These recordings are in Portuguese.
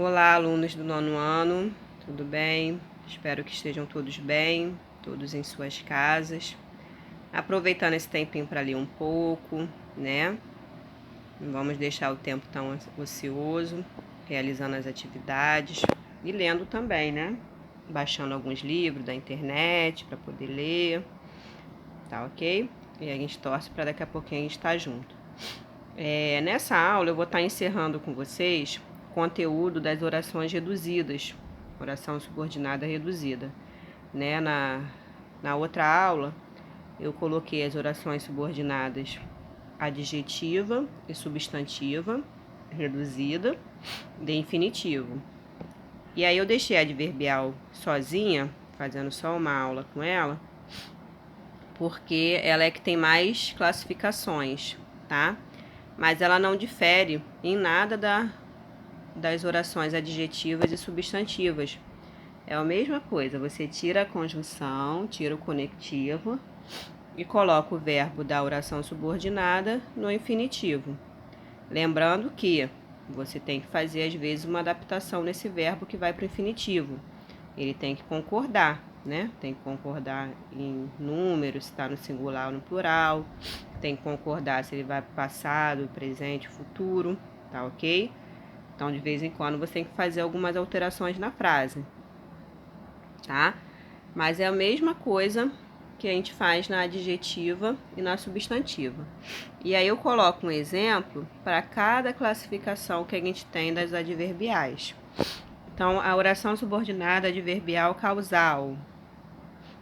Olá, alunos do 9º ano, tudo bem? Espero que estejam todos bem, todos em suas casas. Aproveitando esse tempinho para ler um pouco, né? Não vamos deixar o tempo tão ocioso, realizando as atividades e lendo também, né? Baixando alguns livros da internet para poder ler, tá ok? E a gente torce para daqui a pouquinho a gente estar junto. Nessa aula eu vou estar encerrando com vocês o conteúdo das orações reduzidas, oração subordinada reduzida. Né? Na outra aula eu coloquei as orações subordinadas adjetiva e substantiva reduzida de infinitivo. E aí eu deixei a adverbial sozinha, fazendo só uma aula com ela, porque ela é que tem mais classificações, tá? Mas ela não difere em nada das orações adjetivas e substantivas. É a mesma coisa, você tira a conjunção, tira o conectivo e coloca o verbo da oração subordinada no infinitivo. Lembrando que você tem que fazer, às vezes, uma adaptação nesse verbo que vai para o infinitivo. Ele tem que concordar, né? Tem que concordar em números, se está no singular ou no plural. Tem que concordar se ele vai para o passado, presente, futuro, tá ok? Então, de vez em quando, você tem que fazer algumas alterações na frase, tá? Mas é a mesma coisa que a gente faz na adjetiva e na substantiva. E aí eu coloco um exemplo para cada classificação que a gente tem das adverbiais. Então, a oração subordinada adverbial causal.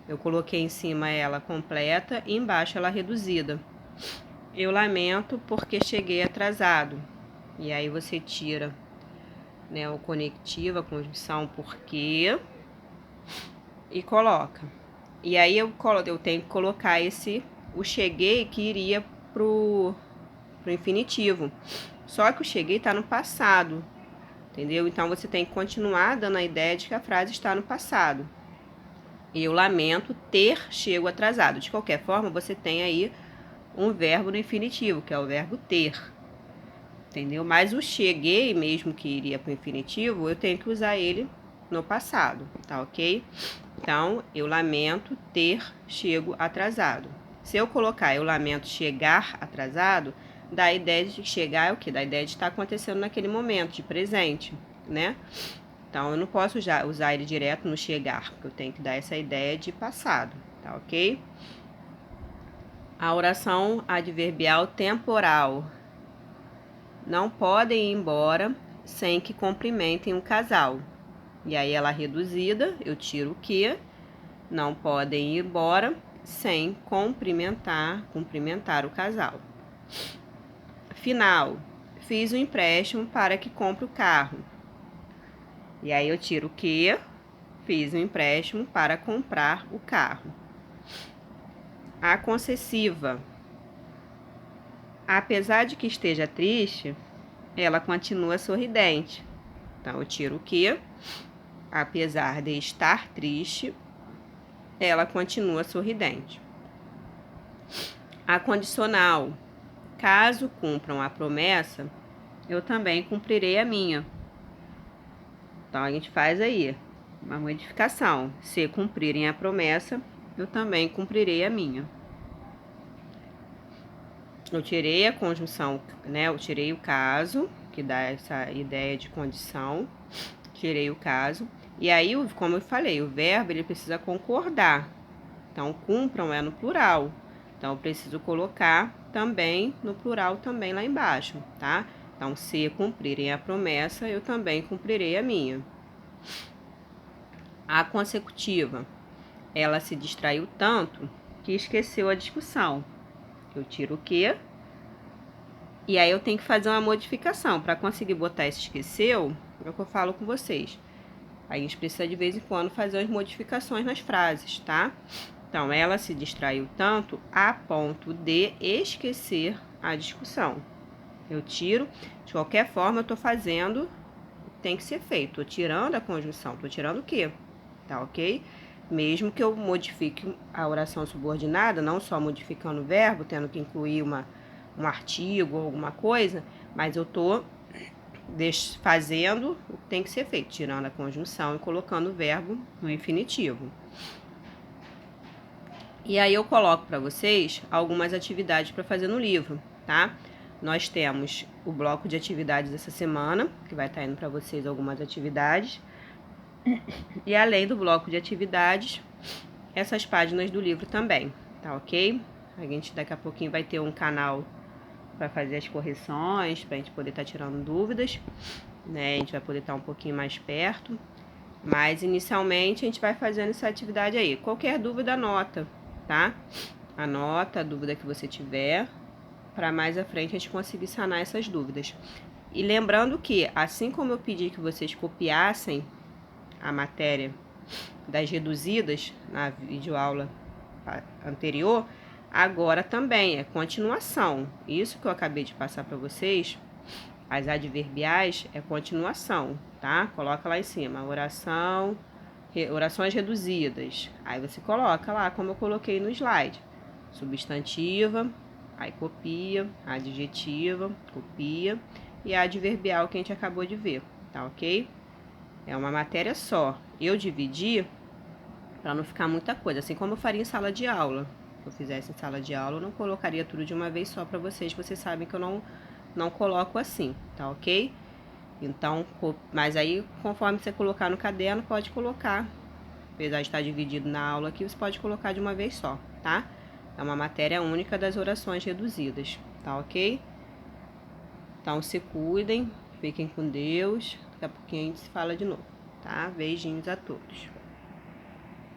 Eu coloquei em cima ela completa e embaixo ela reduzida. Eu lamento porque cheguei atrasado. E aí você tira, né, o conectivo, a conjunção porque e coloca. E aí eu tenho que colocar o cheguei que iria pro infinitivo. Só que o cheguei está no passado, entendeu? Então você tem que continuar dando a ideia de que a frase está no passado. E eu lamento ter chego atrasado. De qualquer forma, você tem aí um verbo no infinitivo, que é o verbo ter. Entendeu? Mas o cheguei, mesmo que iria para o infinitivo, eu tenho que usar ele no passado, tá ok? Então, eu lamento ter chego atrasado. Se eu colocar eu lamento chegar atrasado, dá a ideia de chegar é o quê? Dá a ideia de estar acontecendo naquele momento, de presente, né? Então, eu não posso já usar ele direto no chegar, porque eu tenho que dar essa ideia de passado, tá ok? A oração adverbial temporal. Não podem ir embora sem que cumprimentem um casal. E aí ela reduzida, eu tiro o que? Não podem ir embora sem cumprimentar o casal. Final. Fiz o empréstimo para que compre o carro. E aí eu tiro o que? Fiz o empréstimo para comprar o carro. A concessiva. Apesar de que esteja triste, ela continua sorridente. Então, eu tiro o que? Apesar de estar triste, ela continua sorridente. A condicional. Caso cumpram a promessa, eu também cumprirei a minha. Então, a gente faz aí uma modificação. Se cumprirem a promessa, eu também cumprirei a minha. Eu tirei a conjunção, né? Eu tirei o caso, que dá essa ideia de condição. Tirei o caso. E aí, como eu falei, o verbo ele precisa concordar. Então, cumpram é no plural. Então, eu preciso colocar também no plural também lá embaixo, tá? Então, se cumprirem a promessa, eu também cumprirei a minha. A consecutiva. Ela se distraiu tanto que esqueceu a discussão. Eu tiro o quê? E aí eu tenho que fazer uma modificação. Para conseguir botar esse esqueceu, é o que eu falo com vocês. Aí a gente precisa de vez em quando fazer as modificações nas frases, tá? Então, ela se distraiu tanto a ponto de esquecer a discussão. Eu tiro, de qualquer forma, eu tô fazendo, tem que ser feito. Tô tirando a conjunção, tô tirando o quê? Tá ok? Mesmo que eu modifique a oração subordinada, não só modificando o verbo, tendo que incluir um artigo ou alguma coisa, mas eu tô fazendo o que tem que ser feito, tirando a conjunção e colocando o verbo no infinitivo. E aí eu coloco para vocês algumas atividades para fazer no livro, tá? Nós temos o bloco de atividades dessa semana, que vai estar indo para vocês algumas atividades. E além do bloco de atividades, essas páginas do livro também, tá ok? A gente daqui a pouquinho vai ter um canal para fazer as correções, para a gente poder estar tirando dúvidas, né? A gente vai poder estar um pouquinho mais perto. Mas inicialmente a gente vai fazendo essa atividade aí. Qualquer dúvida, anota, tá? Anota a dúvida que você tiver, para mais à frente a gente conseguir sanar essas dúvidas. E lembrando que, assim como eu pedi que vocês copiassem a matéria das reduzidas na videoaula anterior, agora também é continuação. Isso que eu acabei de passar para vocês, as adverbiais, é continuação, tá? Coloca lá em cima, orações reduzidas. Aí você coloca lá, como eu coloquei no slide, substantiva, aí copia, adjetiva, copia, e a adverbial que a gente acabou de ver, tá ok? É uma matéria só. Eu dividi para não ficar muita coisa, assim como eu faria em sala de aula. Se eu fizesse em sala de aula, eu não colocaria tudo de uma vez só para vocês. Vocês sabem que eu não coloco assim, tá ok? Então, mas aí, conforme você colocar no caderno, pode colocar. Apesar de estar dividido na aula aqui, você pode colocar de uma vez só, tá? É uma matéria única das orações reduzidas, tá ok? Então, se cuidem, fiquem com Deus. Daqui a pouquinho a gente se fala de novo, tá? Beijinhos a todos.